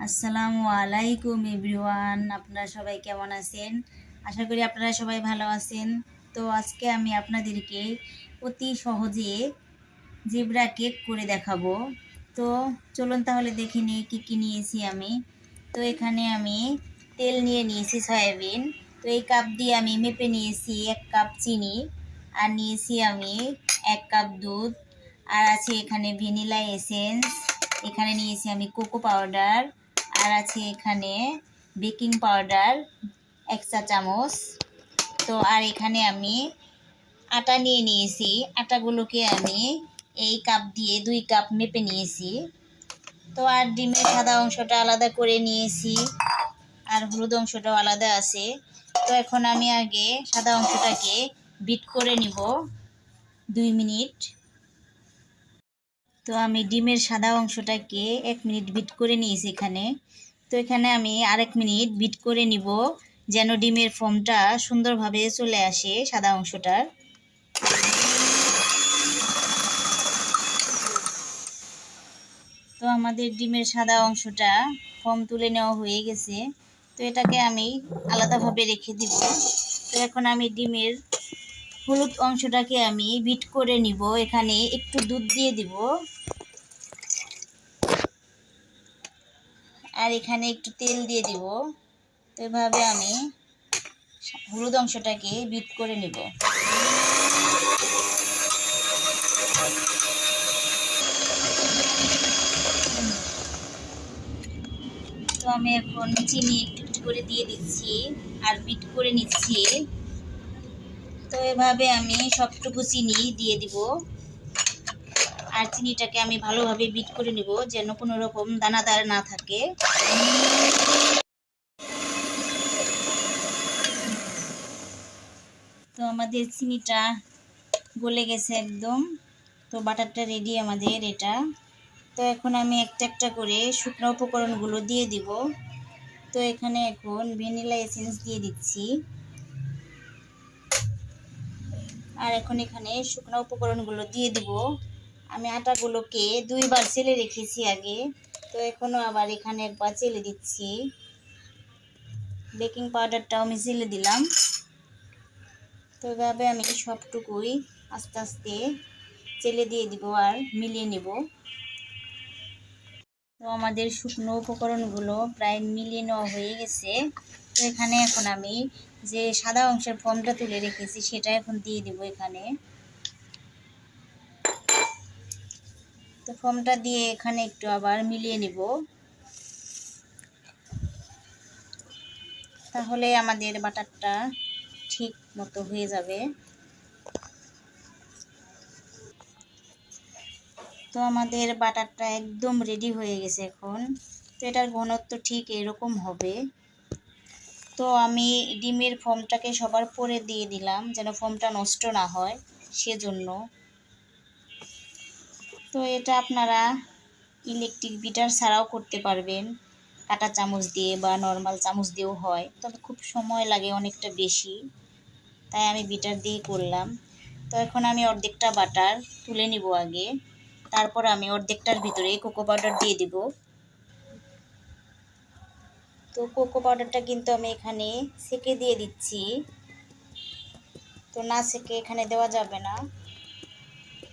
আসসালামু আলাইকুম এভরিওয়ান, আপনারা সবাই কেমন আছেন? আশা করি আপনারা সবাই ভালো আছেন। তো আজকে আমি আপনাদেরকে অতি সহজে জেব্রা কেক করে দেখাবো। তো চলুন তাহলে দেখে নিই কী কী নিয়েছি আমি। তো এখানে আমি তেল নিয়ে নিয়েছি সয়াবিন। তো এই কাপ দিয়ে আমি মেপে নিয়েছি 1 কাপ চিনি, আর নিয়েছি আমি 1 কাপ দুধ, আর আছে এখানে ভ্যানিলা এসেন্স, এখানে নিয়েছি আমি কোকো পাউডার, আর আছে এখানে বেকিং পাউডার 1 চা চামচ। তো আর এখানে আমি আটা নিয়ে নিয়েছি। আটাগুলোকে আমি এই কাপ দিয়ে 2 কাপ মেপে নিয়েছি। তো আর ডিমের সাদা অংশটা আলাদা করে নিয়েছি, আর হলুদ অংশটাও আলাদা আছে। তো এখন আমি আগে সাদা অংশটাকে বিট করে নিব 2 মিনিট। তো আমি ডিমের সাদা অংশটাকে 1 মিনিট বিট করে নিয়েছি এখানে। তো এখানে আমি আরেক মিনিট বিট করে নিব, যেন ডিমের ফোমটা সুন্দরভাবে চলে আসে সাদা অংশটার। তো আমাদের ডিমের সাদা অংশটা ফোম তুলে নেওয়া হয়ে গেছে। তো এটাকে আমি আলাদাভাবে রেখে দিব। তো এখন আমি ডিমের হলুদ অংশটাকে আমি বিট করে নিব। এখানে একটু দুধ দিয়ে দিব, আর এখানে একটু তেল দিয়ে দিব। তো এভাবে আমি হলুদ অংশটাকে বিট করে নিব। তো আমি এখন চিনি একটু একটু করে দিয়ে দিচ্ছি আর বিট করে নিচ্ছি। তো এভাবে আমি সবটুকু চিনি দিয়ে দিব, আর চিনিটাকে আমি ভালোভাবে বিট করে নিব, যেন কোনো রকম দানাদার না থাকে। তো আমাদের চিনিটা গলে গেছে একদম। তো বাটারটা রেডি আমাদের এটা। তো এখন আমি একটা একটা করে শুকনো উপকরণগুলো দিয়ে দিব। তো এখানে এখন ভ্যানিলা এসেন্স দিয়ে দিচ্ছি, আর এখন এখানে শুকনো উপকরণগুলো দিয়ে দিব। আমি আটাগুলোকে 2 বার চেলে রেখেছি আগে। তো এখনও আবার এখানে একবার চেলে দিচ্ছি। বেকিং পাউডারটাও আমি চেলে দিলাম। তো এভাবে আমি সবটুকুই আস্তে আস্তে চেলে দিয়ে দিব আর মিলিয়ে নেব। তো আমাদের শুকনো উপকরণগুলো প্রায় মিলিয়ে নেওয়া হয়ে গেছে। তো এখানে এখন আমি যে সাদা অংশের ফোমটা তুলে রেখেছি সেটা এখন দিয়ে দিব এখানে। তো ফোমটা দিয়ে এখানে একটু আবার মিলিয়ে নিব, তাহলে আমাদের বাটারটা ঠিক মতো হয়ে যাবে। তো আমাদের বাটারটা একদম রেডি হয়ে গেছে এখন। তো এটার ঘনত্ব ঠিক এরকম হবে। তো আমি ডিমের ফোমটাকে সবার পরে দিয়ে দিলাম, যেন ফোমটা নষ্ট না হয় সেজন্য। তো এটা আপনারা ইলেকট্রিক বিটার ছাড়াও করতে পারবেন, কাঁটা চামচ দিয়ে বা নর্মাল চামচ দিয়েও হয়, তবে খুব সময় লাগে অনেকটা বেশি, তাই আমি বিটার দিয়ে করলাম। তো এখন আমি অর্ধেকটা বাটার তুলে নিব আগে, তারপর আমি অর্ধেকটার ভিতরে কোকো পাউডার দিয়ে দিব। তো কোকো পাউডারটা কিন্তু আমি এখানে সেকে দিয়ে দিচ্ছি। তো না সেকে এখানে দেওয়া যাবে না।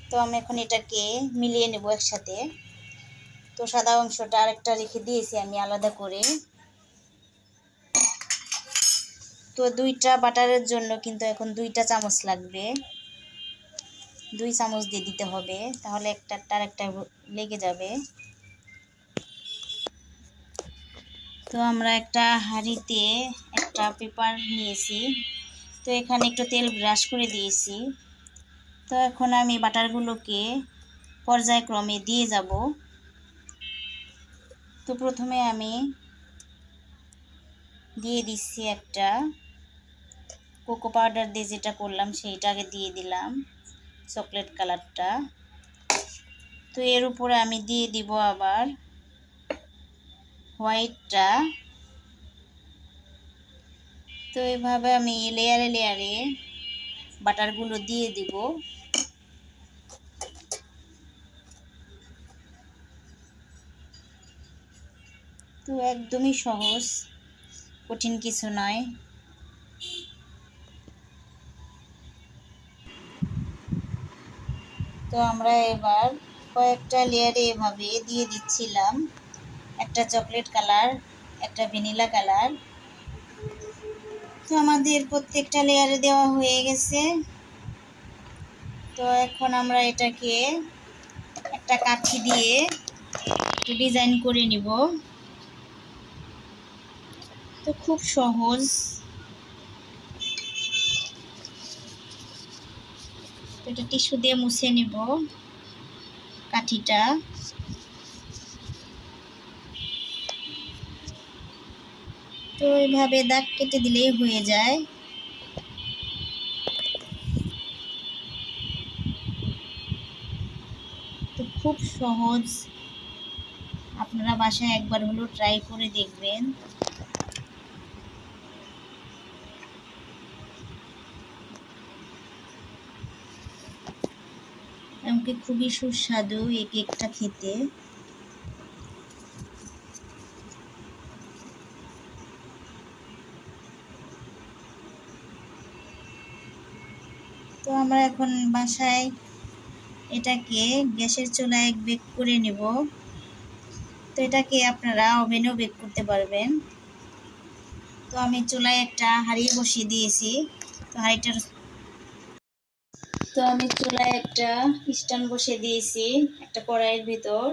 তো আমি এখন এটাকে মিলিয়ে নেব একসাথে। তো সাদা অংশটা আরেকটা রেখে দিয়েছি আমি আলাদা করে। তো 2টা বাটারের জন্য কিন্তু এখন 2টা চামচ লাগবে, 2 চামচ দিয়ে দিতে হবে, তাহলে একটা আরেকটা লেগে যাবে। তো আমরা একটা হাঁড়িতে একটা পেপার নিয়েছি। তো এখানে একটু তেল ব্রাশ করে দিয়েছি। তো এখন আমি বাটারগুলোকে পর্যায়ক্রমে দিয়ে যাব। তো প্রথমে আমি দিয়ে দিচ্ছি একটা কোকো পাউডার দিয়ে যেটা করলাম সেইটাকে দিয়ে দিলাম, চকলেট কালারটা। তো এর উপরে আমি দিয়ে দিব আবার হোয়াইটটা। তো এভাবে আমি লেয়ারে লেয়ারে বাটারগুলো দিয়ে দিব। তো একদমই সহজ, কঠিন কিছু নয়। তো আমরা এবার কয়েকটা লেয়ারে এভাবে দিয়ে দিচ্ছিলাম, একটা চকলেট কালার, একটা ভ্যানিলা কালার। তো আমাদের প্রত্যেকটা লেয়ারে দেওয়া হয়ে গেছে। তো এখন আমরা এটাকে একটা কাঠি দিয়ে একটু ডিজাইন করে নিব। তো খুব সহজ। এটা টিস্যু দিয়ে মুছে নিব কাঠিটা। তো এইভাবে দাগ কেটে দিলেই হয়ে যায়। তো খুব সহজ, আপনারা বাসায় একবার হলেও ট্রাই করে দেখবেন। এমনকি খুবই সুস্বাদু এই কেকটা খেতে। তো আমরা এখন বাসায় এটাকে গ্যাসের চুলায় বেক করে নেব। তো এটাকে আপনারা ওভেনেও বেক করতে পারবেন। তো আমি চুলায় একটা হাঁড়ি বসিয়ে দিয়েছি। তো আমি চুলায় একটা স্ট্যান্ড বসিয়ে দিয়েছি একটা কড়াইয়ের ভিতর।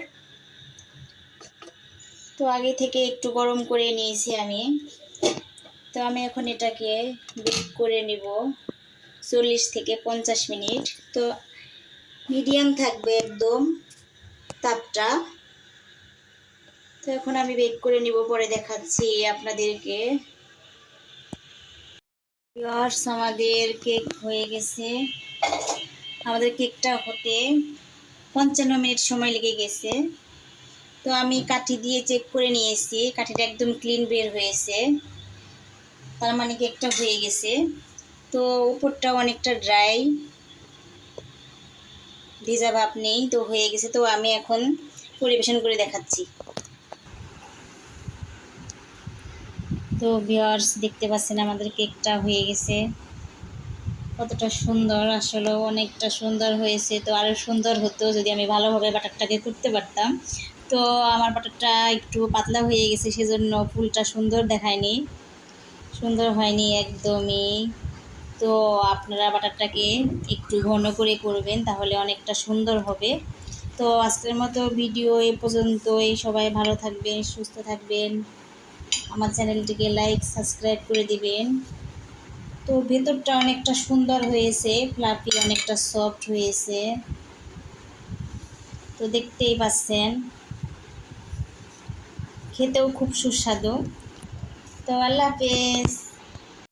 তো আগে থেকে একটু গরম করে নিয়েছি আমি। তো আমি এখন এটাকে বেক করে নিব 40 থেকে 50 মিনিট। তো মিডিয়াম থাকবে একদম তাপটা। তো এখন আমি বেক করে নিব, পরে দেখাচ্ছি আপনাদেরকে। ভিউয়ার্স, আমাদের কেক হয়ে গেছে। আমাদের কেকটা হতে 55 মিনিট সময় লেগে গেছে। তো আমি কাঠি দিয়ে চেক করে নিয়েছি, কাঠিটা একদম ক্লিন বের হয়েছে, তার মানে কেকটা হয়ে গেছে। তো উপরটা অনেকটা ড্রাই, ভিজা ভাব নেই, তো হয়ে গেছে। তো আমি এখন পরিবেশন করে দেখাচ্ছি। তো ভিউয়ার্স, দেখতে পাচ্ছেন আমাদের কেকটা হয়ে গেছে, কতটা সুন্দর, আসলে অনেকটা সুন্দর হয়েছে। তো আরও সুন্দর হতো যদি আমি ভালোভাবে বাটারটাকে করতে পারতাম। তো আমার বাটারটা একটু পাতলা হয়ে গেছে, সেজন্য ফুলটা সুন্দর দেখায়নি, সুন্দর হয়নি একদমই। তো আপনারা বাটারটাকে একটু ঘন করে করবেন, তাহলে অনেকটা সুন্দর হবে। তো আজকের মতো ভিডিও এই পর্যন্তই। সবাই ভালো থাকবেন, সুস্থ থাকবেন। আমার চ্যানেলটিকে লাইক সাবস্ক্রাইব করে দিবেন। তো ভেতরটা অনেকটা সুন্দর হয়েছে, ফ্লাফি, অনেকটা সফট হয়েছে। তো দেখতেই পাচ্ছেন, খেতেও খুব সুস্বাদু। তো আল্লাহ হাফেজ।